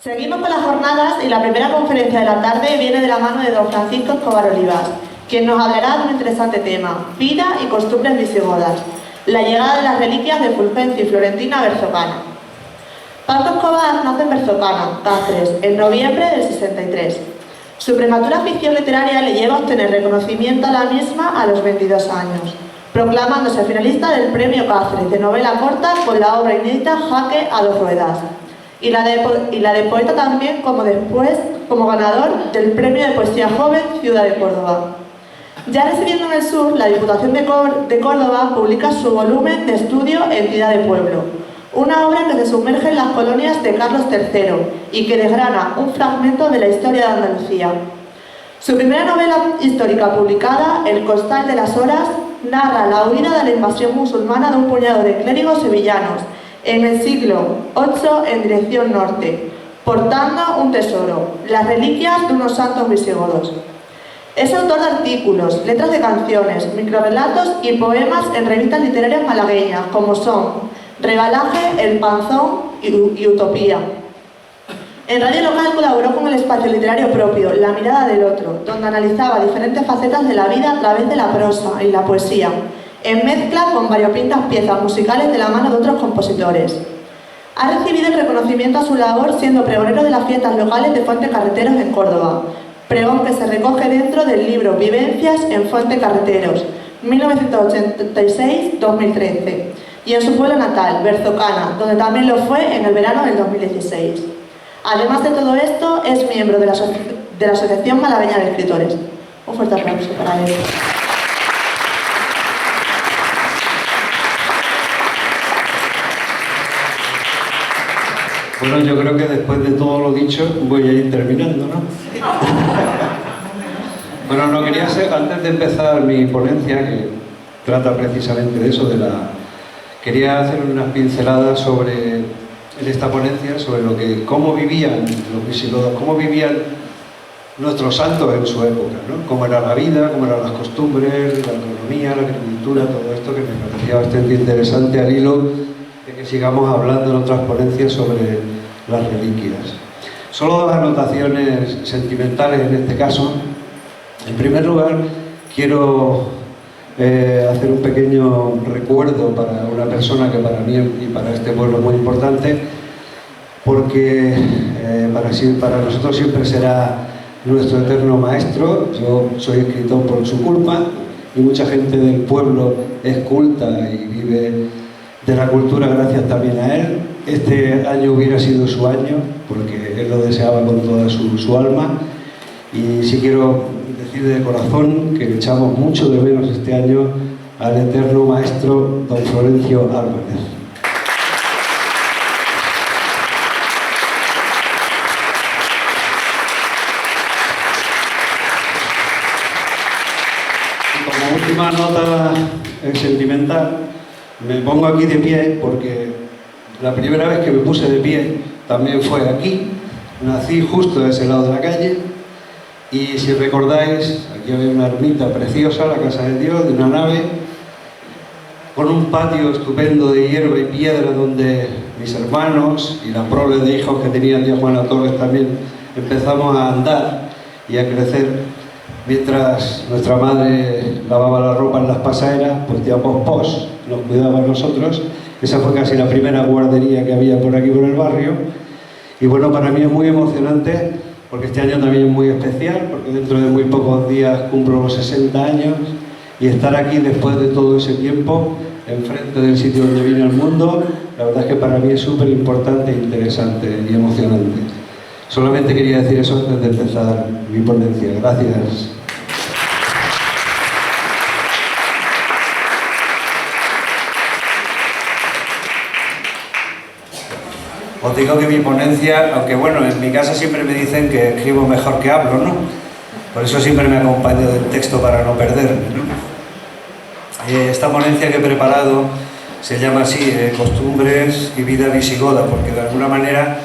Seguimos con las jornadas y la primera conferencia de la tarde viene de la mano de don Francisco Escobar Olivas, quien nos hablará de un interesante tema: vida y costumbres visigodas, la llegada de las reliquias de Fulgencio y Florentina a Berzocana. Paco Escobar nace en Berzocana, Cáceres, en noviembre del 63. Su prematura afición literaria le lleva a obtener reconocimiento a la misma a los 22 años, proclamándose finalista del Premio Cáceres de novela corta con la obra inédita Jaque a dos ruedas, y la de poeta también, como ganador del Premio de Poesía Joven Ciudad de Córdoba. Ya residiendo en el sur, la Diputación de Córdoba publica su volumen de estudio Entidad de Pueblo, una obra que se sumerge en las colonias de Carlos III y que desgrana un fragmento de la historia de Andalucía. Su primera novela histórica publicada, El Costal de las Horas, narra la huida de la invasión musulmana de un puñado de clérigos sevillanos en el siglo VIII en dirección norte, portando un tesoro, las reliquias de unos santos visigodos. Es autor de artículos, letras de canciones, microrrelatos y poemas en revistas literarias malagueñas como son Regalaje, El Panzón y Utopía. En radio local colaboró con el espacio literario propio, La Mirada del Otro, donde analizaba diferentes facetas de la vida a través de la prosa y la poesía, en mezcla con variopintas piezas musicales de la mano de otros compositores. Ha recibido el reconocimiento a su labor siendo pregonero de las fiestas locales de Fuente Carreteros en Córdoba, pregón que se recoge dentro del libro Vivencias en Fuente Carreteros, 1986-2013, y en su pueblo natal, Berzocana, donde también lo fue en el verano del 2016. Además de todo esto, es miembro de la Asociación Malagueña de Escritores. Un fuerte aplauso para él. Bueno, yo creo que después de todo lo dicho voy a ir terminando, ¿no? Bueno, no quería ser, antes de empezar mi ponencia, que trata precisamente de eso, quería hacer unas pinceladas sobre, en esta ponencia, sobre cómo vivían los visigodos, cómo vivían nuestros santos en su época, ¿no? Cómo era la vida, cómo eran las costumbres, la economía, la agricultura, todo esto que me parecía bastante interesante al hilo de que sigamos hablando en otras ponencias sobre las reliquias. Solo dos anotaciones sentimentales en este caso. En primer lugar, quiero hacer un pequeño recuerdo para una persona que para mí y para este pueblo es muy importante, porque para nosotros siempre será nuestro eterno maestro. Yo soy escritor por su culpa y mucha gente del pueblo es culta y vive de la cultura gracias también a él. Este año hubiera sido su año, porque él lo deseaba con toda su alma, y sí quiero decir de corazón que echamos mucho de menos este año al eterno maestro don Florencio Álvarez. Y como última nota sentimental, me pongo aquí de pie porque la primera vez que me puse de pie también fue aquí. Nací justo de ese lado de la calle y si recordáis, aquí había una ermita preciosa, la Casa de Dios, de una nave, con un patio estupendo de hierba y piedra donde mis hermanos y la prole de hijos que tenía tía Juana Torres también empezamos a andar y a crecer. Mientras nuestra madre lavaba la ropa en las pasaderas, pues tía Pos nos cuidaba a nosotros. Esa fue casi la primera guardería que había por aquí por el barrio. Y bueno, para mí es muy emocionante porque este año también es muy especial, porque dentro de muy pocos días cumplo los 60 años y estar aquí después de todo ese tiempo, enfrente del sitio donde vine al mundo, la verdad es que para mí es súper importante, interesante y emocionante. Solamente quería decir eso antes de empezar mi ponencia. Gracias. Os digo que mi ponencia, aunque bueno, en mi casa siempre me dicen que escribo mejor que hablo, ¿no? Por eso siempre me acompaño del texto para no perderme, ¿no? Esta ponencia que he preparado se llama así, Costumbres y Vida Visigoda, porque de alguna manera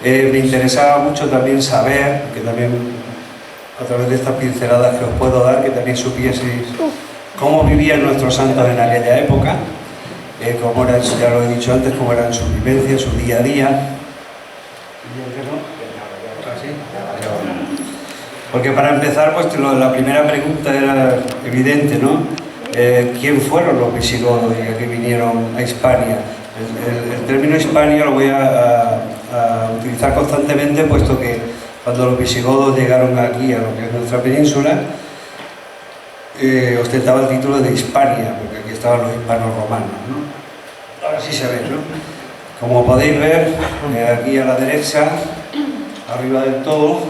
me interesaba mucho también saber, que también a través de estas pinceladas que os puedo dar, que también supieseis cómo vivían nuestros santos en aquella época, cómo eran, ya lo he dicho antes, cómo eran sus vivencias, su día a día, Porque para empezar, pues la primera pregunta era evidente, ¿no? ¿Quién fueron los visigodos que vinieron a Hispania? El término Hispania lo voy a utilizar constantemente, puesto que cuando los visigodos llegaron aquí, a lo que es nuestra península, ostentaba el título de Hispania, porque aquí estaban los hispanos romanos, ¿no? Ahora sí se ve, ¿no? Como podéis ver, aquí a la derecha, arriba del todo,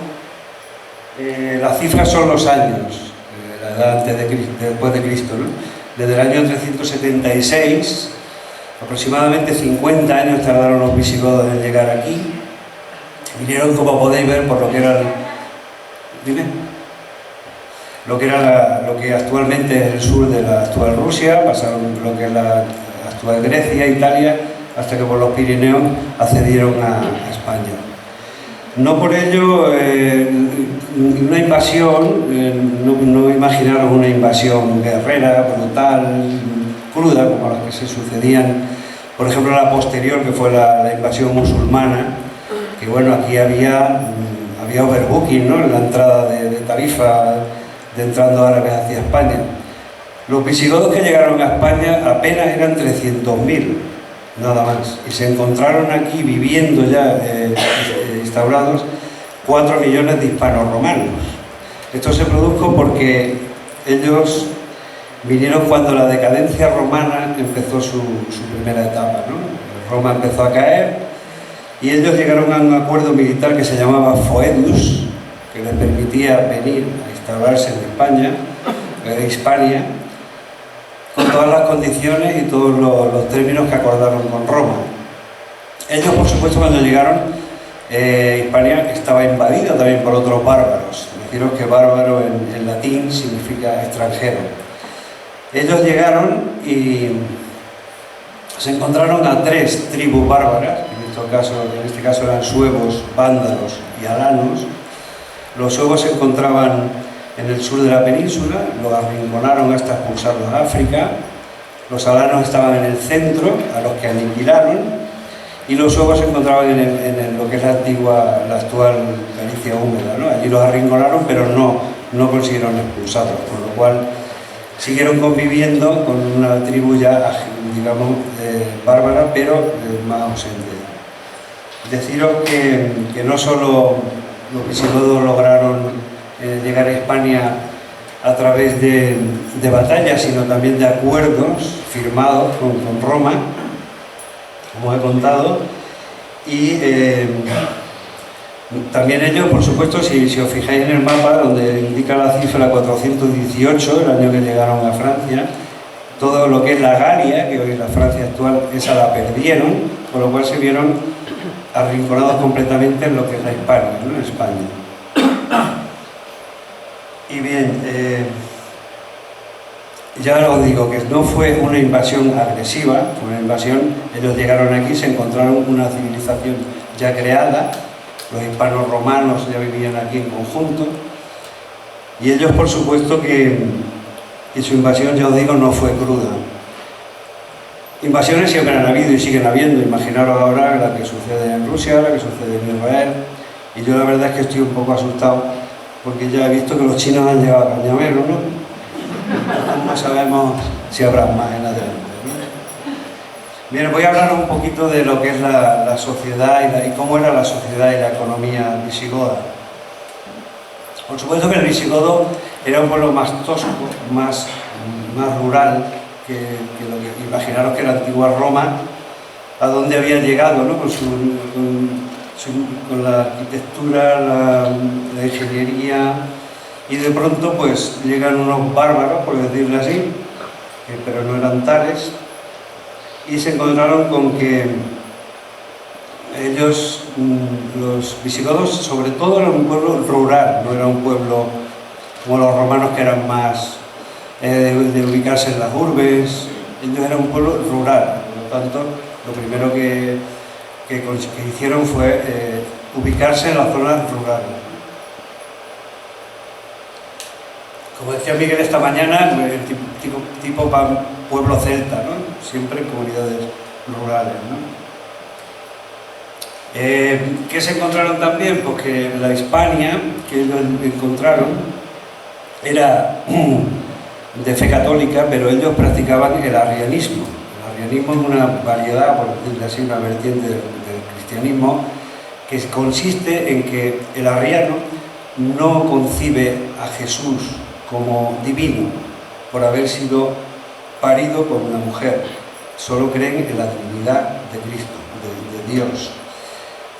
las cifras son los años, la edad después de Cristo, ¿no? Desde el año 376, aproximadamente 50 años tardaron los visigodos en llegar aquí. Vinieron, como podéis ver, por lo que era lo que actualmente es el sur de la actual Rusia, pasaron lo que es la actual Grecia, Italia, hasta que por los Pirineos accedieron a España. No por ello, una invasión, no imaginaros una invasión guerrera, brutal, cruda, como las que se sucedían, por ejemplo, la posterior, que fue la invasión musulmana, que bueno, aquí había overbooking, ¿no?, en la entrada de Tarifa, de entrando árabes hacia España. Los visigodos que llegaron a España apenas eran 300.000, nada más, y se encontraron aquí viviendo ya instaurados 4 millones de hispanos romanos. Esto se produjo porque ellos vinieron cuando la decadencia romana empezó su primera etapa, ¿no? Roma empezó a caer y ellos llegaron a un acuerdo militar que se llamaba Foedus, que les permitía venir a instaurarse en España, en Hispania, con todas las condiciones y todos los términos que acordaron con Roma. Ellos, por supuesto, cuando llegaron, Hispania estaba invadida también por otros bárbaros. Deciros que bárbaro en latín significa extranjero. Ellos llegaron y se encontraron a 3 tribus bárbaras, en este caso eran suevos, vándalos y alanos. Los suevos se encontraban en el sur de la península, los arrinconaron hasta expulsarlos a África. Los alanos estaban en el centro, a los que aniquilaron, y los suevos se encontraban en lo que es la actual Galicia húmeda, ¿no? Allí los arrinconaron, pero no consiguieron expulsarlos, con lo cual siguieron conviviendo con una tribu ya, digamos, bárbara, pero más ausente. Deciros que no solo los visigodos lograron llegar a Hispania a través de batallas, sino también de acuerdos firmados con Roma, como he contado, y también ellos, por supuesto, si os fijáis en el mapa, donde indica la cifra 418, el año que llegaron a Francia, todo lo que es la Galia, que hoy es la Francia actual, esa la perdieron, por lo cual se vieron arrinconados completamente en lo que es la Hispania, ¿no?, en España. Y bien, ya os digo que no fue una invasión agresiva, fue una invasión, ellos llegaron aquí, se encontraron una civilización ya creada, los hispanos romanos ya vivían aquí en conjunto, y ellos, por supuesto, que su invasión, ya os digo, no fue cruda. Invasiones siempre han habido y siguen habiendo. Imaginaros ahora la que sucede en Rusia, la que sucede en Israel, y yo la verdad es que estoy un poco asustado porque ya he visto que los chinos han llegado a Cañamero, ¿no? No sabemos si habrá más en adelante, ¿no? Bien, voy a hablar un poquito de lo que es la sociedad y cómo era la sociedad y la economía visigoda. Por supuesto que el visigodo era un pueblo más tosco, más rural, que lo que imaginaros que la antigua Roma, a donde habían llegado, ¿no?, con la arquitectura, la ingeniería, y de pronto pues llegan unos bárbaros, por decirlo así, pero no eran tales, y se encontraron con que ellos, los visigodos, sobre todo eran un pueblo rural, no era un pueblo como los romanos, que eran más de ubicarse en las urbes. Ellos eran un pueblo rural, por lo tanto, lo primero que hicieron fue ubicarse en las zonas rurales. Como decía Miguel esta mañana, tipo pueblo celta, ¿no?, siempre en comunidades rurales, ¿no? ¿Qué se encontraron también? Pues que la Hispania que ellos encontraron era de fe católica, pero ellos practicaban el arrianismo. El arrianismo es una variedad, por decirlo así, una vertiente del cristianismo, que consiste en que el arriano no concibe a Jesús como divino por haber sido parido por una mujer, solo creen en la divinidad de Cristo, de Dios.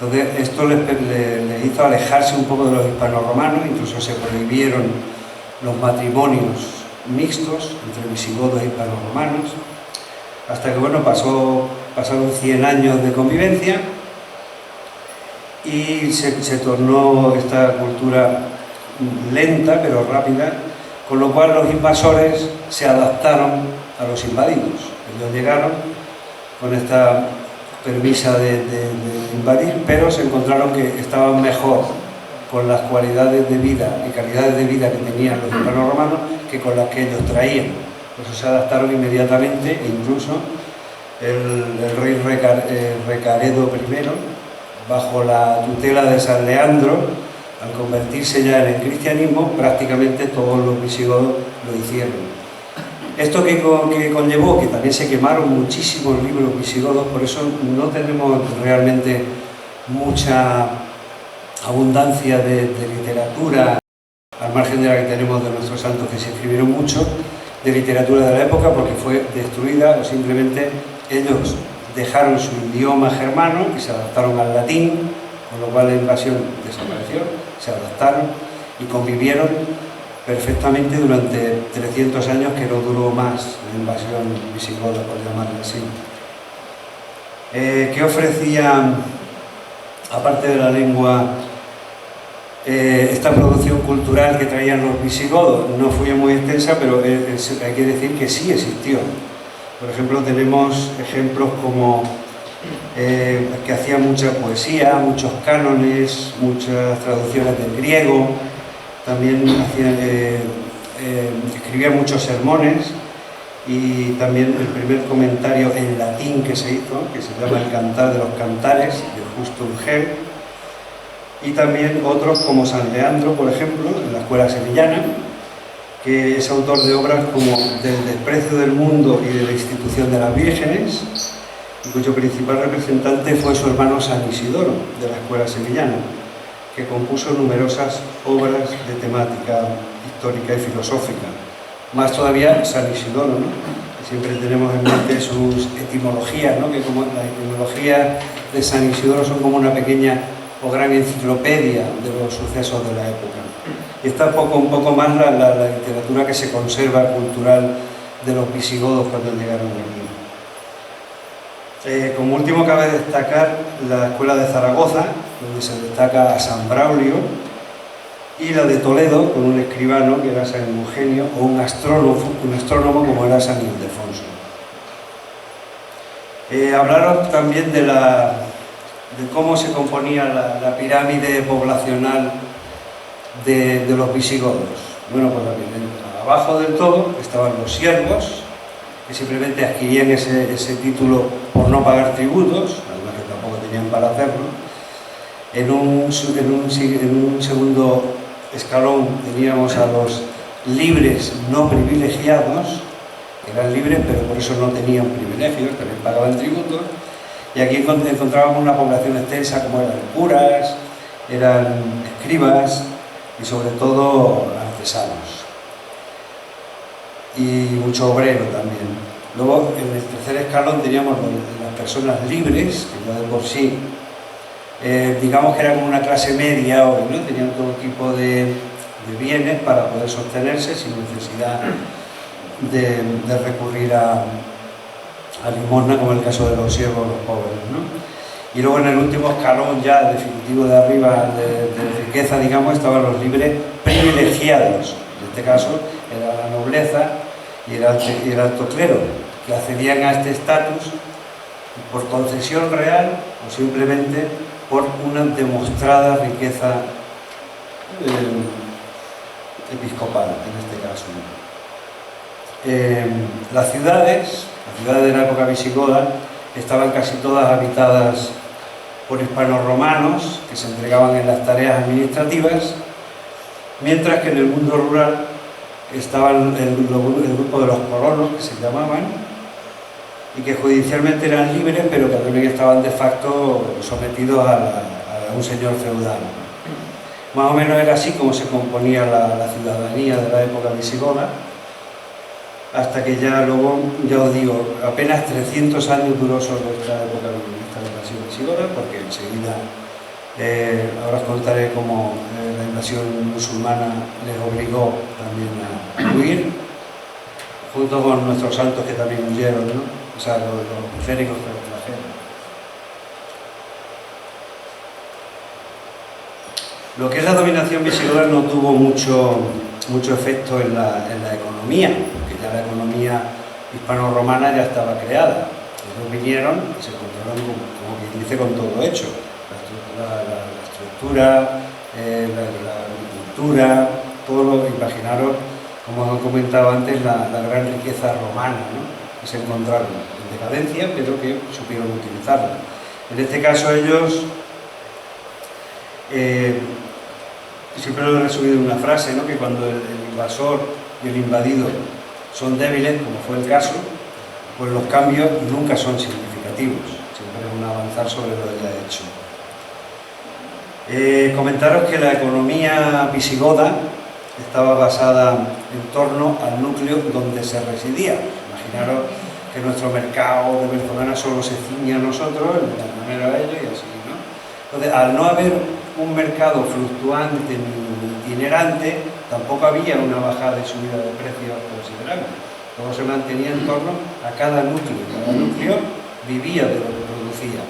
Entonces esto les hizo alejarse un poco de los hispanorromanos, incluso se prohibieron los matrimonios mixtos entre visigodos e hispanorromanos, hasta que bueno, pasaron 100 años de convivencia y se tornó esta cultura lenta pero rápida, con lo cual los invasores se adaptaron a los invadidos. Ellos llegaron con esta premisa de invadir, pero se encontraron que estaban mejor con las cualidades de vida y calidades de vida que tenían los hispanorromanos que con las que ellos traían. Por eso se adaptaron inmediatamente, e incluso el rey Recaredo I, bajo la tutela de San Leandro, al convertirse ya en el cristianismo, prácticamente todos los visigodos lo hicieron. Esto que conllevó que también se quemaron muchísimos libros visigodos, por eso no tenemos realmente mucha abundancia de literatura, al margen de la que tenemos de nuestros santos, que se escribieron mucho, de literatura de la época, porque fue destruida, o simplemente ellos dejaron su idioma germano y se adaptaron al latín, con lo cual la invasión desapareció, se adaptaron y convivieron perfectamente durante 300 años, que no duró más la invasión visigoda, por llamarla así. ¿Qué ofrecía, aparte de la lengua, esta producción cultural que traían los visigodos? No fue muy extensa, pero hay que decir que sí existió. Por ejemplo, tenemos ejemplos como que hacían mucha poesía, muchos cánones, muchas traducciones del griego, también escribían muchos sermones, y también el primer comentario en latín que se hizo, que se llama El Cantar de los Cantares, de Justo Urgel, y también otros como San Leandro, por ejemplo, en la escuela sevillana, que es autor de obras como Del desprecio del mundo y de la institución de las vírgenes, y cuyo principal representante fue su hermano San Isidoro, de la escuela sevillana, que compuso numerosas obras de temática histórica y filosófica. Más todavía San Isidoro, ¿no? Que siempre tenemos en mente sus etimologías, ¿no? Que como las etimologías de San Isidoro son como una pequeña o gran enciclopedia de los sucesos de la época. Y esta es un poco más la literatura que se conserva cultural de los visigodos cuando llegaron aquí. Como último cabe destacar la escuela de Zaragoza, donde se destaca a San Braulio, y la de Toledo, con un escribano que era San Eugenio, o un astrónomo como era San Ildefonso. Hablaros también de cómo se componía la pirámide poblacional de los visigodos. Bueno, pues abajo del todo estaban los siervos, que simplemente adquirían ese título por no pagar tributos, además que tampoco tenían para hacerlo. En un segundo escalón teníamos a los libres no privilegiados, que eran libres pero por eso no tenían privilegios, también pagaban tributos. Y aquí encontrábamos una población extensa, como eran curas, eran escribas y sobre todo artesanos. Y mucho obrero también. Luego, en el tercer escalón teníamos las personas libres, que ya de por sí, digamos que eran como una clase media hoy, ¿no? Tenían todo tipo de bienes para poder sostenerse sin necesidad de recurrir a limosna, como en el caso de los siervos, los pobres, ¿no? Y luego en el último escalón ya definitivo de arriba de riqueza, digamos, estaban los libres privilegiados. En este caso era la nobleza y el alto clero, que accedían a este estatus por concesión real o simplemente por una demostrada riqueza episcopal, en este caso. Las ciudades de la época visigoda estaban casi todas habitadas por hispanorromanos que se entregaban en las tareas administrativas, mientras que en el mundo rural estaban el grupo de los colonos, que se llamaban, y que judicialmente eran libres, pero que también estaban de facto sometidos a un señor feudal. Más o menos era así como se componía la ciudadanía de la época visigoda, hasta que ya luego, ya os digo, apenas 300 años duró sobre esta época de esta invasión visigoda, porque enseguida, ahora os contaré cómo la invasión musulmana les obligó también a huir, junto con nuestros santos que también huyeron, ¿no? O sea, los clérigos que los trajeron. Lo que es la dominación visigoda no tuvo mucho efecto en la economía, porque ya la economía hispano-romana ya estaba creada. Ellos vinieron y se encontraron, como quien dice, con todo hecho. La estructura, la agricultura, todo lo, imaginaros, como os comentaba antes, la gran riqueza romana, ¿no?, que se encontraron en decadencia, pero que supieron utilizarla. En este caso ellos, siempre lo he resumido en una frase, ¿no?, que cuando el invasor y el invadido son débiles, como fue el caso, pues los cambios nunca son significativos, siempre es un avanzar sobre lo ya hecho. Comentaros que la economía visigoda estaba basada en torno al núcleo donde se residía. Imaginaros que nuestro mercado de Mercadona solo se ciñe a nosotros, el Mercadonero a ellos y así, ¿no? Entonces, al no haber un mercado fluctuante ni itinerante, tampoco había una bajada y subida de precios considerable. Todo se mantenía en torno a cada núcleo. Cada núcleo vivía de lo que producía.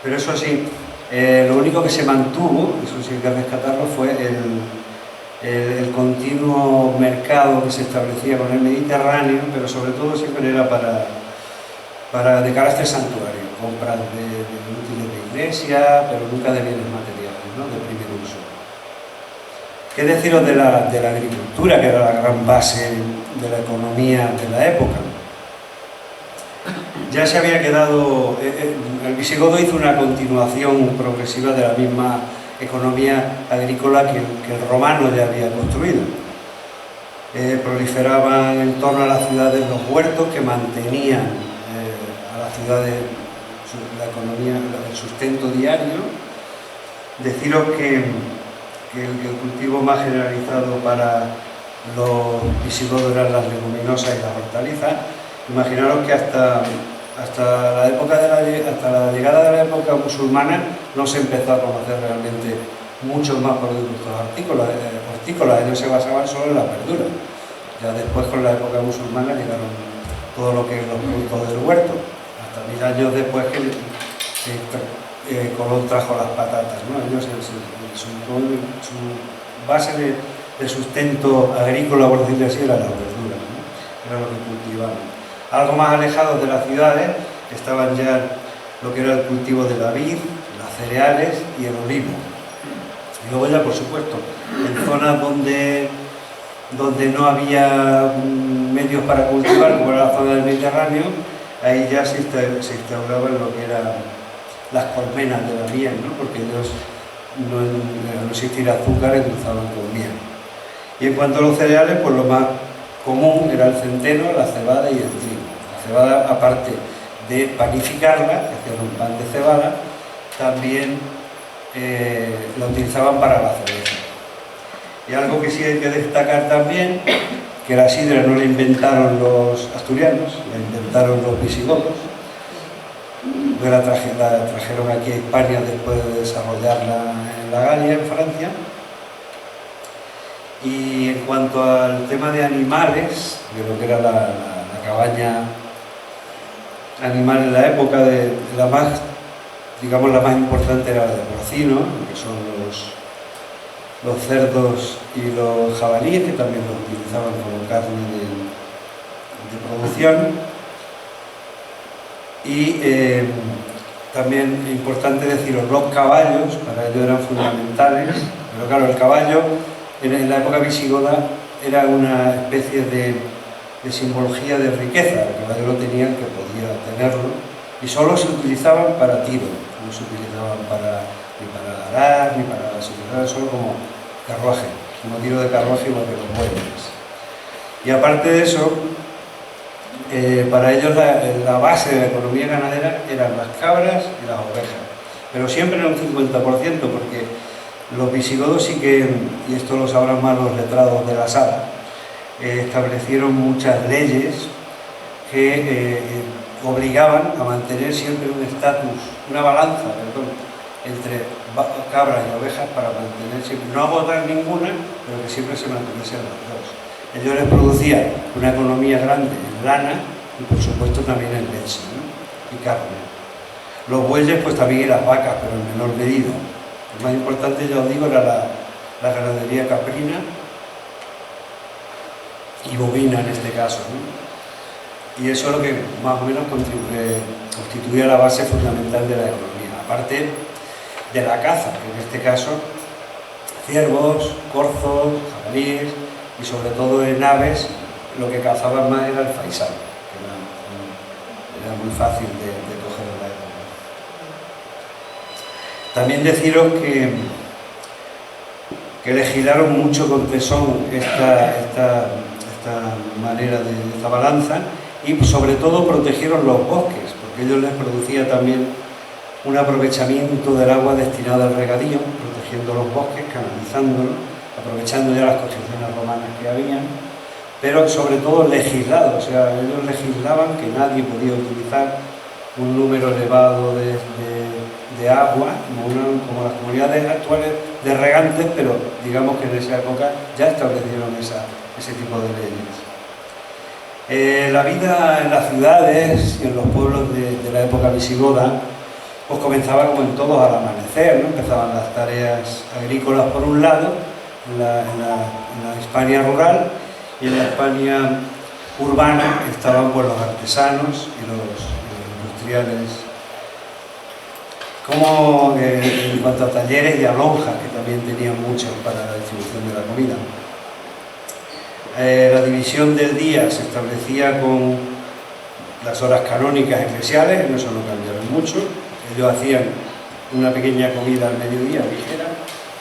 Pero eso sí, lo único que se mantuvo, eso sí hay que rescatarlo, fue el continuo mercado que se establecía con el Mediterráneo, pero sobre todo siempre era de carácter santuario, compras de útiles de iglesia, pero nunca de bienes materiales, ¿no?, de primer uso. ¿Qué deciros de la agricultura, que era la gran base de la economía de la época? Ya se había quedado, el visigodo hizo una continuación progresiva de la misma economía agrícola que el romano ya había construido. Proliferaban en torno a las ciudades los huertos que mantenían a las ciudades la economía, el sustento diario. Deciros que el cultivo más generalizado para los visigodos eran las leguminosas y las hortalizas. Imaginaros que hasta la llegada de la época musulmana no se empezó a conocer realmente muchos más productos hortícolas. Ellos se basaban solo en la verdura. Ya después, con la época musulmana, llegaron todo lo que es los productos del huerto. Hasta 1000 años después que Colón trajo las patatas, ¿no? Ellos, su base de sustento agrícola, por decirlo así, era la verdura, ¿no? Era lo que cultivaban. Algo más alejados de las ciudades estaban ya lo que era el cultivo de la vid, las cereales y el olivo. Y luego ya, por supuesto, en zonas donde no había medios para cultivar, como era la zona del Mediterráneo, ahí ya se instauraban lo que eran las colmenas de la miel, ¿no?, porque ellos, no existía azúcar, endulzaban con miel. Y en cuanto a los cereales, pues lo más común era el centeno, la cebada y el trigo. La cebada, aparte de panificarla, que hacían un pan de cebada, también la utilizaban para la cerveza. Y algo que sí hay que destacar también, que la sidra no la inventaron los asturianos, la inventaron los visigodos, que la trajeron aquí a España después de desarrollarla en la Galia, en Francia. Y en cuanto al tema de animales, de lo que era la cabaña animal en la época, la más importante era la de porcino, que son los cerdos y los jabalíes, que también los utilizaban como carne de producción. Y también importante deciros, los caballos para ello eran fundamentales, pero claro, el caballo en la época visigoda era una especie de simbología de riqueza. El caballero tenía el que podía tenerlo y solo se utilizaban para tiro, no se utilizaban ni para arar, ni para... se utilizaban solo como carruaje, como tiro de carruaje igual que los bueyes. Y aparte de eso, para ellos la base de la economía ganadera eran las cabras y las ovejas, pero siempre era un 50%, porque los visigodos sí que, y esto lo sabrán más los letrados de la sala, establecieron muchas leyes que obligaban a mantener siempre un estatus, una balanza, entre cabras y ovejas para mantener siempre, no agotar ninguna, pero que siempre se mantuviesen las dos. Ellos les producían una economía grande en lana y por supuesto también en leche, ¿no? Y carne. Los bueyes pues también y las vacas, pero en menor medida. Lo más importante, ya os digo, era la ganadería caprina y bovina en este caso, ¿no? Y eso es lo que más o menos constituía la base fundamental de la economía, aparte de la caza, que en este caso ciervos, corzos, jabalíes y sobre todo en aves lo que cazaban más era el faisán, que era muy fácil de coger en la época. También deciros que legislaron mucho con tesón esta manera de esta balanza y sobre todo protegieron los bosques, porque ellos les producía también un aprovechamiento del agua destinada al regadío, protegiendo los bosques, canalizándolos, aprovechando ya las construcciones romanas que habían, pero sobre todo legislado, o sea, ellos legislaban que nadie podía utilizar un número elevado de agua, como las comunidades actuales de regantes, pero digamos que en esa época ya establecieron ese tipo de leyes. La vida en las ciudades y en los pueblos de la época visigoda pues comenzaba como en todos al amanecer, ¿no? Empezaban las tareas agrícolas por un lado, en la Hispania rural, y en la Hispania urbana estaban pues los artesanos y los industriales, como en cuanto a talleres y alonjas, que también tenían muchos para la distribución de la comida. La división del día se establecía con las horas canónicas eclesiales, en eso no cambiaron mucho. Ellos hacían una pequeña comida al mediodía, ligera,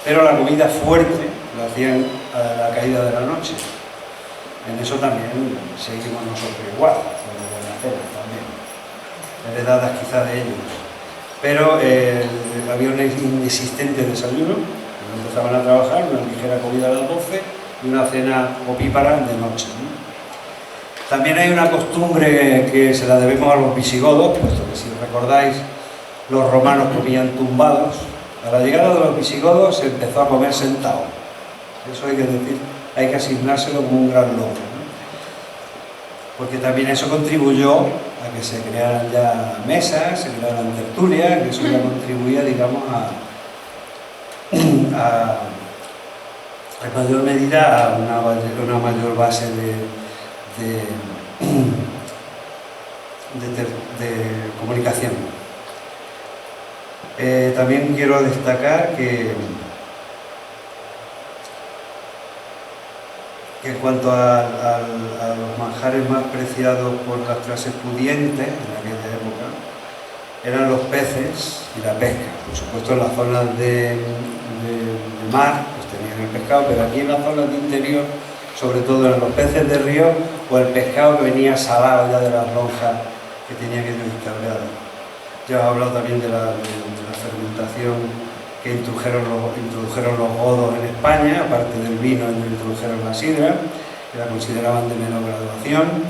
pero la comida fuerte la hacían a la caída de la noche. En eso también seguimos nosotros igual, con la buena cena también, heredadas quizá de ellos. Pero había un inexistente desayuno, cuando empezaban a trabajar, una ligera comida a las 12 y una cena opípara de noche, ¿no? También hay una costumbre que se la debemos a los visigodos, puesto que si recordáis, los romanos comían tumbados. A la llegada de los visigodos se empezó a comer sentado. Eso hay que decir, hay que asignárselo como un gran logro, ¿no? Porque también eso contribuyó a que se crearan ya mesas, se crearan tertulias, que eso ya contribuía, digamos, en mayor medida a una mayor base de comunicación. También quiero destacar que en cuanto a los manjares más preciados por las clases pudientes en aquella época eran los peces y la pesca. Por supuesto, en las zonas de mar pues tenían el pescado, pero aquí en las zonas de interior, sobre todo en los peces de río o el pescado que venía salado ya de las lonjas que tenían ellos instauradas. Ya os he hablado también de la fermentación que introdujeron los godos en España. Aparte del vino, ellos introdujeron la sidra, que la consideraban de menor graduación.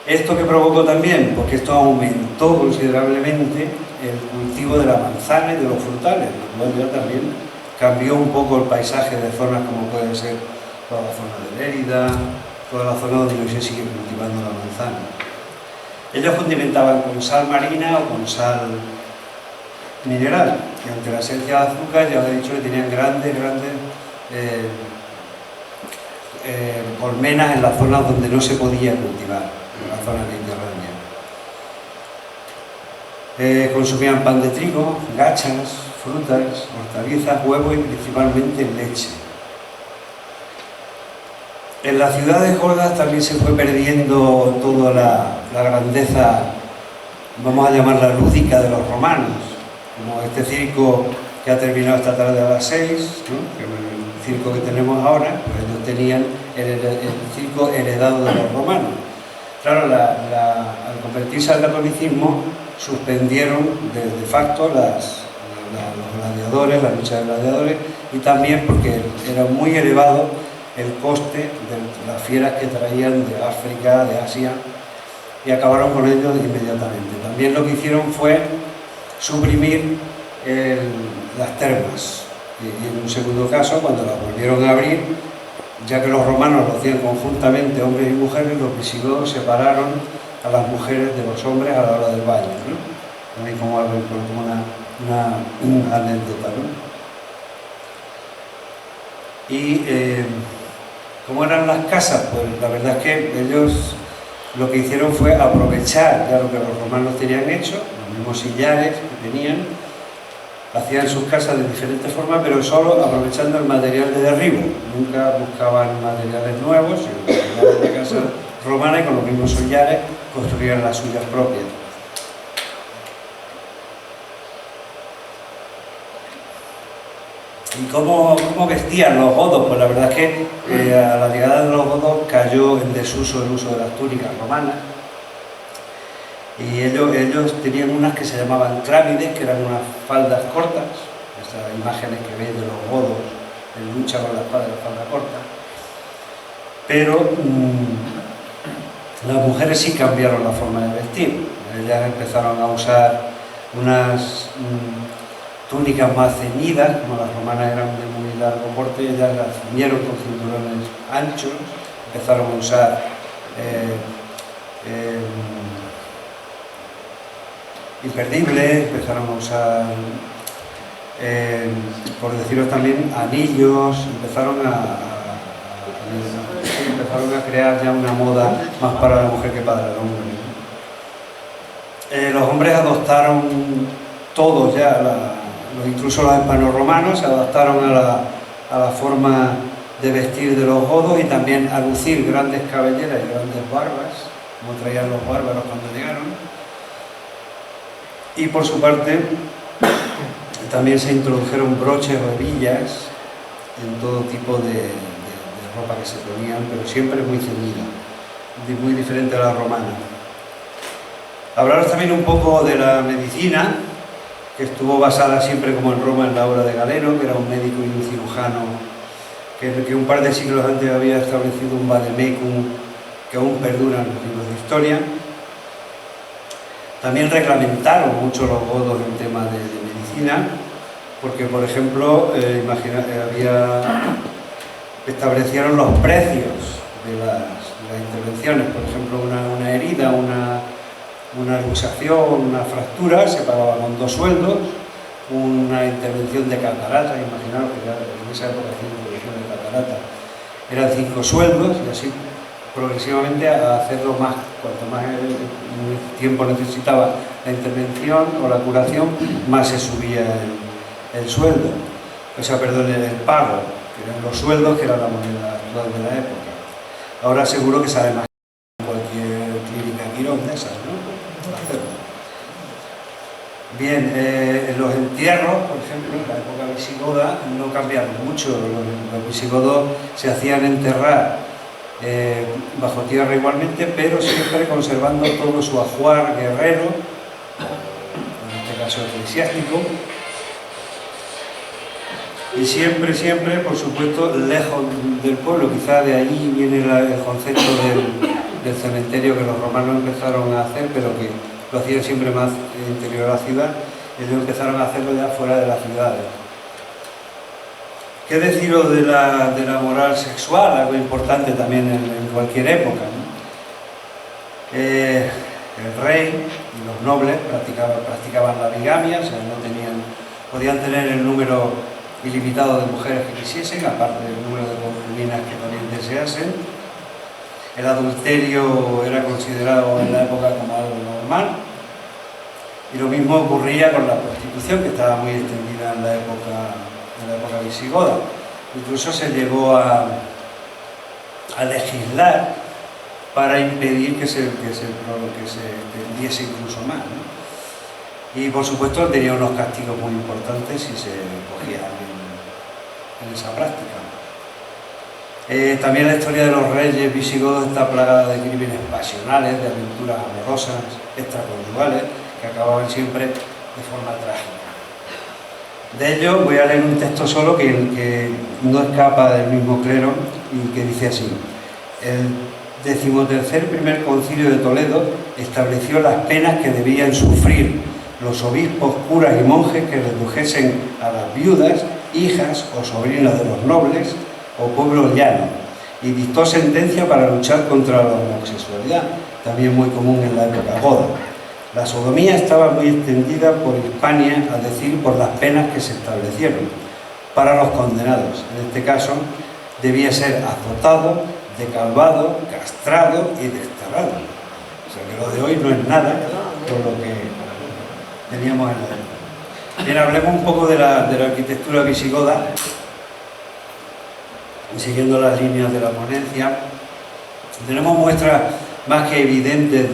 ¿Esto qué provocó también? Porque esto aumentó considerablemente el cultivo de la manzana y de los frutales, lo cual ya también cambió un poco el paisaje de zonas como puede ser toda la zona de Lérida, toda la zona donde hoy se sigue cultivando la manzana. Ellos condimentaban con sal marina o con sal mineral, y ante la esencia de azúcar ya os he dicho que tenían grandes colmenas en las zonas donde no se podía cultivar, en las zonas mediterráneas. Consumían pan de trigo, gachas, frutas, hortalizas, huevos y principalmente leche. En la ciudad de Jordas también se fue perdiendo toda la grandeza, vamos a llamarla lúdica, de los romanos, como este circo que ha terminado esta tarde a las 6, ¿no? Que el circo que tenemos ahora, pues ellos tenían el circo heredado de los romanos. Claro, al convertirse al catolicismo, suspendieron de facto los gladiadores, la lucha de gladiadores, y también porque era muy elevado el coste de las fieras que traían de África, de Asia, y acabaron con ellos inmediatamente. También lo que hicieron fue suprimir las termas, y en un segundo caso, cuando las volvieron a abrir, ya que los romanos lo hacían conjuntamente, hombres y mujeres, los visigodos separaron a las mujeres de los hombres a la hora del baño, ¿no? También como algo, como una anécdota, ¿no? Y ¿cómo eran las casas? Pues la verdad es que ellos lo que hicieron fue aprovechar ya lo que los romanos tenían hecho, los mismos sillares que tenían, hacían sus casas de diferentes formas, pero solo aprovechando el material de derribo. Nunca buscaban materiales nuevos, sino materiales de casa romana, y con los mismos sillares construían las suyas propias. ¿Y cómo vestían los godos? Pues la verdad es que a la llegada de los godos cayó en desuso el uso de las túnicas romanas, y ellos tenían unas que se llamaban clávides, que eran unas faldas cortas, esas imágenes que veis de los godos en lucha con la espada de la falda corta. Pero las mujeres sí cambiaron la forma de vestir. Ellas empezaron a usar unas túnicas más ceñidas, como las romanas eran de muy largo porte, ellas las ceñieron con cinturones anchos, empezaron a usar imperdibles, empezaron a usar, por decirlo también, anillos, empezaron a crear ya una moda más para la mujer que para el hombre. Los hombres adoptaron todos ya, incluso los hispanoromanos se adaptaron a la forma de vestir de los godos, y también a lucir grandes cabelleras y grandes barbas, como traían los bárbaros cuando llegaron. Y por su parte también se introdujeron broches o hebillas en todo tipo de ropa que se ponían, pero siempre muy ceñida, muy diferente a la romana. Hablaros también un poco de la medicina, que estuvo basada siempre, como en Roma, en la obra de Galeno, que era un médico y un cirujano que un par de siglos antes había establecido un vademecum que aún perdura en los libros de historia. También reglamentaron mucho los godos en temas de medicina, porque, por ejemplo, establecieron los precios de las intervenciones. Por ejemplo, una herida, una luxación, una fractura, se pagaba con 2 sueldos. Una intervención de catarata, imaginaos que ya en esa época hacían intervención de catarata, eran 5 sueldos, y así progresivamente a hacerlo más. Cuanto más tiempo necesitaba la intervención o la curación, más se subía el sueldo, el pago, que eran los sueldos, que era la moneda actual de la época. Ahora seguro que sabe más que cualquier clínica Quirón de esas, ¿no? Bien, los entierros, por ejemplo, en la época visigoda no cambiaron mucho. Los visigodos se hacían enterrar bajo tierra igualmente, pero siempre conservando todo su ajuar guerrero, en este caso eclesiástico, y siempre, por supuesto, lejos del pueblo. Quizá de ahí viene el concepto del cementerio que los romanos empezaron a hacer, pero que lo hacían siempre más interior a la ciudad. Ellos empezaron a hacerlo ya fuera de las ciudades. ¿Qué deciros de la moral sexual? Algo importante también en cualquier época, ¿no? El rey y los nobles practicaban la bigamia, o sea, podían tener el número ilimitado de mujeres que quisiesen, aparte del número de concubinas que también deseasen. El adulterio era considerado en la época como algo normal, y lo mismo ocurría con la prostitución, que estaba muy extendida en la época visigoda. Incluso se llegó a a legislar para impedir que se extendiese incluso más, ¿no? Y por supuesto tenía unos castigos muy importantes si se cogía en esa práctica. También la historia de los reyes visigodos está plagada de crímenes pasionales, de aventuras amorosas, extraconyugales, que acababan siempre de forma trágica. De ello voy a leer un texto solo que no escapa del mismo clero y que dice así: el 13º primer concilio de Toledo estableció las penas que debían sufrir los obispos, curas y monjes que redujesen a las viudas, hijas o sobrinas de los nobles o pueblos llanos, y dictó sentencia para luchar contra la homosexualidad, también muy común en la época goda. La sodomía estaba muy extendida por Hispania, es decir, por las penas que se establecieron para los condenados. En este caso, debía ser azotado, decalvado, castrado y desterrado. O sea que lo de hoy no es nada con lo que teníamos en la época. Bien, hablemos un poco de la arquitectura visigoda, siguiendo las líneas de la ponencia. Tenemos muestras más que evidentes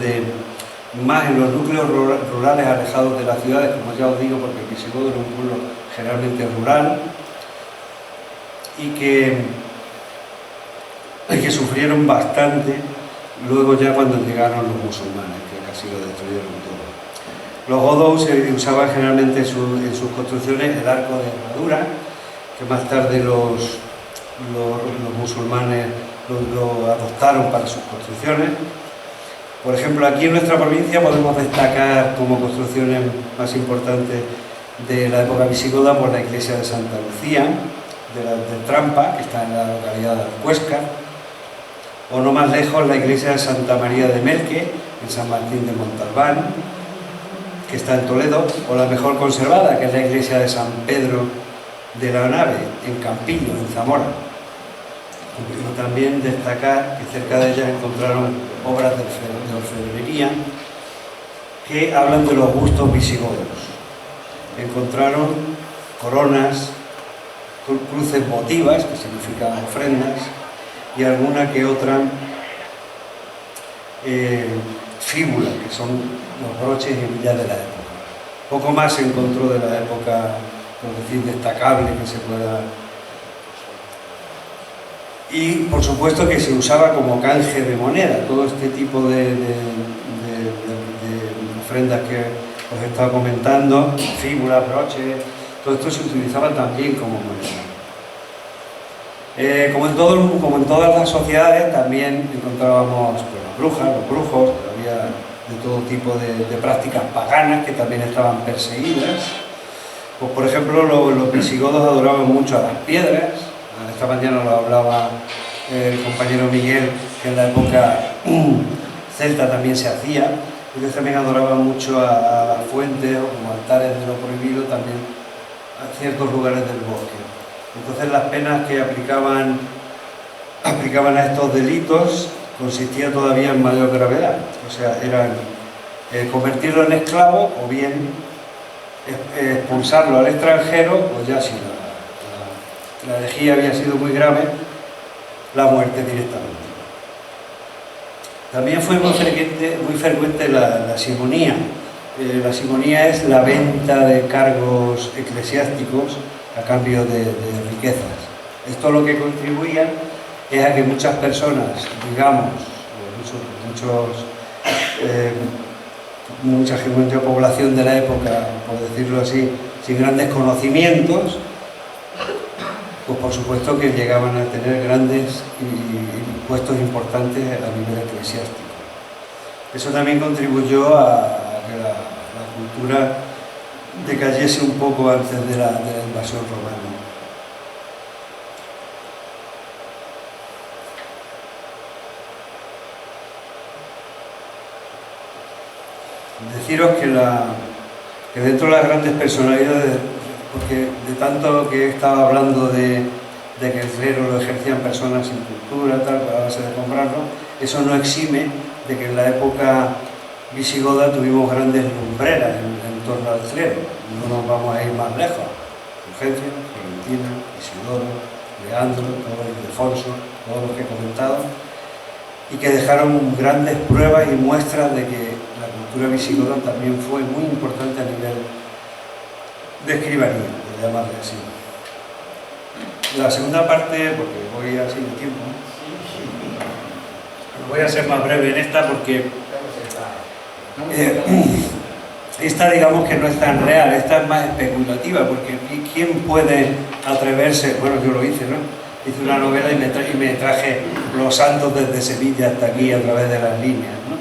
más en los núcleos rurales alejados de las ciudades, como ya os digo, porque el visigodo era un pueblo generalmente rural y que sufrieron bastante luego ya cuando llegaron los musulmanes, que casi lo destruyeron todo. Los godos usaban generalmente en sus construcciones el arco de herradura, que más tarde los musulmanes lo adoptaron para sus construcciones. Por ejemplo, aquí en nuestra provincia podemos destacar como construcciones más importantes de la época visigoda por la iglesia de Santa Lucía, de Trampa, que está en la localidad de Alcuéscar, o no más lejos la iglesia de Santa María de Melque, en San Martín de Montalbán, que está en Toledo, o la mejor conservada, que es la iglesia de San Pedro de la Nave, en Campillo, en Zamora. Y también destacar que cerca de ellas encontraron obras de orfebrería que hablan de los gustos visigodos. Encontraron coronas, cruces votivas, que significan ofrendas, y alguna que otra fíbula, que son los broches y hebrillas de la época. Poco más se encontró de la época, por decir, destacable que se pueda. Y por supuesto que se usaba como canje de moneda, todo este tipo de ofrendas que os he estado comentando, fíbulas, broches, todo esto se utilizaba también como moneda. Como en todas las sociedades también encontrábamos las brujas, los brujos, había de todo tipo de prácticas paganas que también estaban perseguidas. Pues, por ejemplo, los visigodos adoraban mucho a las piedras. Esta mañana lo hablaba el compañero Miguel, que en la época celta también se hacía. Ellos también adoraban mucho a las fuentes o como altares de lo prohibido también a ciertos lugares del bosque. Entonces las penas que aplicaban a estos delitos consistían todavía en mayor gravedad. O sea, eran convertirlo en esclavo o bien expulsarlo al extranjero, o ya si la herejía había sido muy grave, la muerte directamente. También fue muy frecuente la simonía. La simonía es la venta de cargos eclesiásticos a cambio de riquezas. Esto lo que contribuía es a que muchas personas, digamos, mucha población de la época, por decirlo así, sin grandes conocimientos, pues por supuesto que llegaban a tener grandes puestos importantes a nivel eclesiástico. Eso también contribuyó a que la cultura decayese un poco antes de la invasión romana. Deciros que dentro de las grandes personalidades, porque de tanto que estaba hablando de que el clero lo ejercían personas sin cultura, tal, a base de comprarlo, eso no exime de que en la época visigoda tuvimos grandes lumbreras en torno al clero. No nos vamos a ir más lejos. Fulgencio, Florentina, Isidoro, Leandro, todos Ildefonso, todos los que he comentado, y que dejaron grandes pruebas y muestras de que la cultura visigoda también fue muy importante a nivel de escribanía, por llamarle así. La segunda parte, porque voy así de tiempo, voy a ser más breve en esta porque esta digamos que no es tan real, esta es más especulativa, porque ¿quién puede atreverse? Bueno, yo lo hice, ¿no? Hice una novela y me traje los santos desde Sevilla hasta aquí a través de las líneas, ¿no?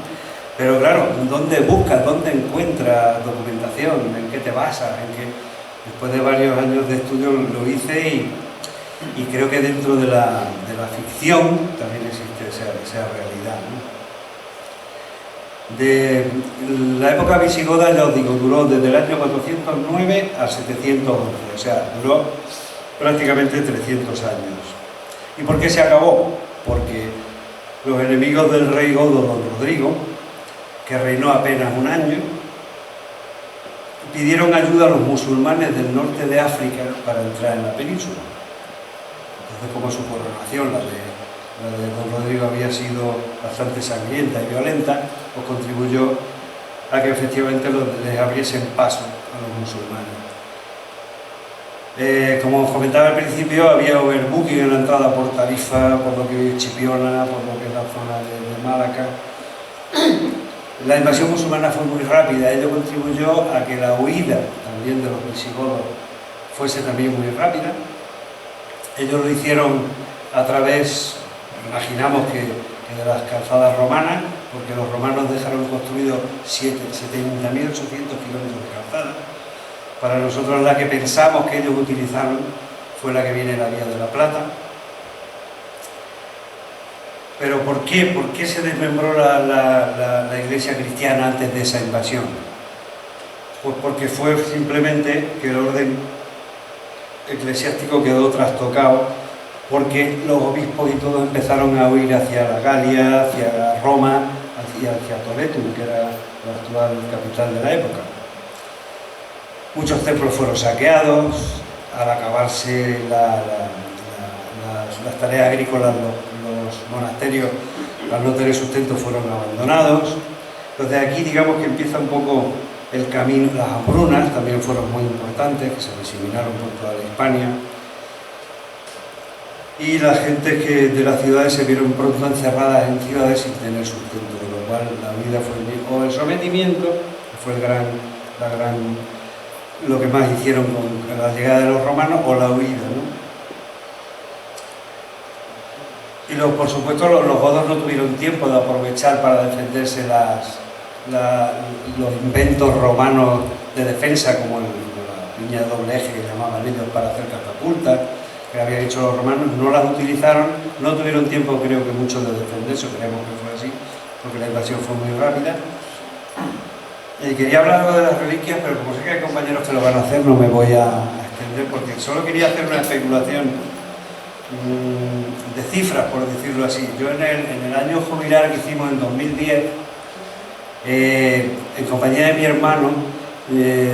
Pero claro, ¿dónde buscas? ¿Dónde encuentras documentación? ¿En qué te basas? Después de varios años de estudio lo hice y creo que dentro de la ficción también existe esa realidad, ¿no? De la época visigoda, ya os digo, duró desde el año 409 a 711, o sea, duró prácticamente 300 años. ¿Y por qué se acabó? Porque los enemigos del rey godo, don Rodrigo, que reinó apenas un año, pidieron ayuda a los musulmanes del norte de África para entrar en la península. Entonces, como su coronación, la de don Rodrigo, había sido bastante sangrienta y violenta, pues contribuyó a que efectivamente les abriesen paso a los musulmanes. Como os comentaba al principio, había overbooking en la entrada por Tarifa, por lo que hoy es Chipiona, por lo que es la zona de Malaca. La invasión musulmana fue muy rápida, ello contribuyó a que la huida también de los visigodos fuese también muy rápida. Ellos lo hicieron a través, imaginamos que de las calzadas romanas, porque los romanos dejaron construidos 70.800 kilómetros de calzada. Para nosotros la que pensamos que ellos utilizaron fue la que viene en la Vía de la Plata. Pero ¿por qué? ¿Por qué se desmembró la iglesia cristiana antes de esa invasión? Pues porque fue simplemente que el orden eclesiástico quedó trastocado, porque los obispos y todos empezaron a huir hacia la Galia, hacia Roma, hacia Toledo, que era la actual capital de la época. Muchos templos fueron saqueados, al acabarse las tareas agrícolas, los monasterios, al no tener sustento, fueron abandonados. Entonces aquí digamos que empieza un poco el camino. Las hambrunas también fueron muy importantes, que se diseminaron por toda la Hispania. Y la gente que de las ciudades se vieron pronto encerradas en ciudades sin tener sustento, con lo cual la vida fue o el sometimiento, que fue lo que más hicieron con la llegada de los romanos, o la huida, ¿no? Y por supuesto los godos no tuvieron tiempo de aprovechar para defenderse los inventos romanos de defensa, como la piña de doble eje que llamaban ellos para hacer catapultas, que habían hecho los romanos. No las utilizaron, no tuvieron tiempo, creo que mucho, de defenderse, creemos que fue así, porque la invasión fue muy rápida. Quería hablar de las reliquias, pero como sé que hay compañeros que lo van a hacer, no me voy a extender, porque solo quería hacer una especulación de cifras, por decirlo así. Yo en el año jubilar que hicimos en 2010, en compañía de mi hermano,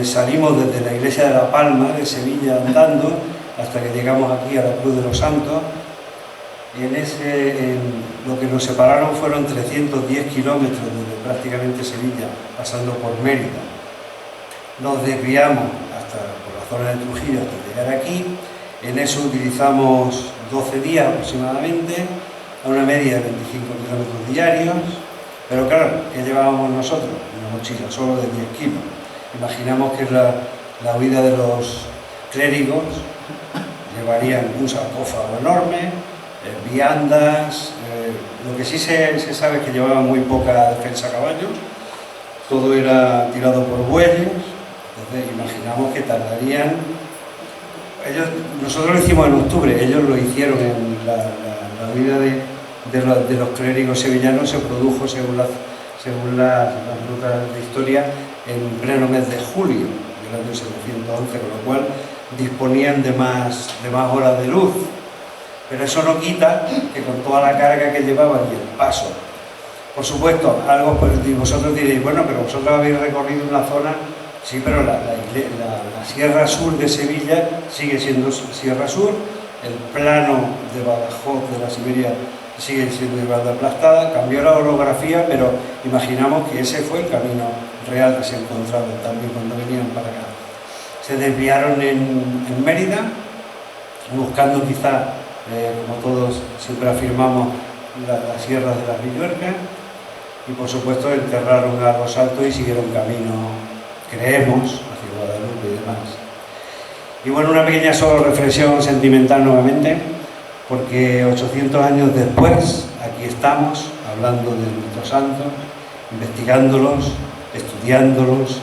salimos desde la iglesia de La Palma, de Sevilla, andando, hasta que llegamos aquí a la Cruz de los Santos. Lo que nos separaron fueron 310 kilómetros desde prácticamente Sevilla, pasando por Mérida. Nos desviamos por la zona de Trujillo hasta llegar aquí. En eso utilizamos 12 días aproximadamente, a una media de 25 kilómetros diarios. Pero claro, ¿qué llevábamos nosotros? Una mochila solo de 10 kilos. Imaginamos que la huida de los clérigos llevarían un sarcófago enorme, viandas. Lo que sí se sabe es que llevaban muy poca defensa a caballo, todo era tirado por bueyes. Entonces imaginamos que tardarían. Nosotros lo hicimos en octubre, ellos lo hicieron en la huida de los clérigos sevillanos. Se produjo, según las notas de historia, en pleno mes de julio del año 711, con lo cual disponían de más horas de luz. Pero eso no quita que con toda la carga que llevaban y el paso, por supuesto, vosotros diréis, bueno, pero vosotros habéis recorrido una zona. Sí, pero la Sierra Sur de Sevilla sigue siendo Sierra Sur, el plano de Badajoz de la Siberia sigue siendo igual de aplastada, cambió la orografía, pero imaginamos que ese fue el camino real que se encontraron también cuando venían para acá. Se desviaron en Mérida, buscando quizá, como todos siempre afirmamos, las sierras de las Villuercas, y por supuesto enterraron a los Altos y siguieron camino, creemos, hacia Guadalupe y demás. Y bueno, una pequeña solo reflexión sentimental nuevamente, porque 800 años después, aquí estamos, hablando de nuestros santos, investigándolos, estudiándolos,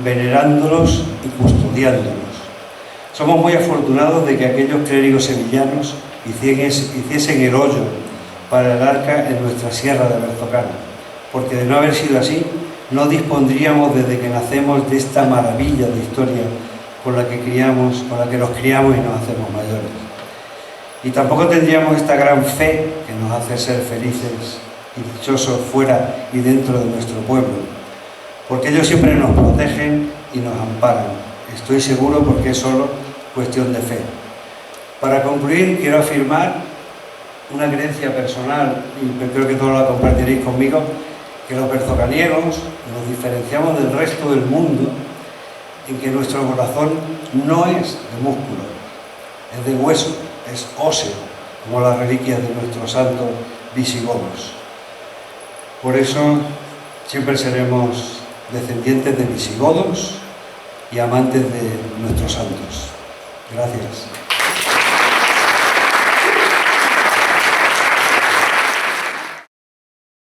venerándolos y custodiándolos. Somos muy afortunados de que aquellos clérigos sevillanos hiciesen el hoyo para el arca en nuestra sierra de Berzocana, porque de no haber sido así, no dispondríamos desde que nacemos de esta maravilla de historia con la que nos criamos y nos hacemos mayores. Y tampoco tendríamos esta gran fe que nos hace ser felices y dichosos fuera y dentro de nuestro pueblo, porque ellos siempre nos protegen y nos amparan. Estoy seguro porque es solo cuestión de fe. Para concluir, quiero afirmar una creencia personal, y creo que todos la compartiréis conmigo, que los berzocaniegos nos diferenciamos del resto del mundo en que nuestro corazón no es de músculo, es de hueso, es óseo, como las reliquias de nuestros santos visigodos. Por eso siempre seremos descendientes de visigodos y amantes de nuestros santos. Gracias.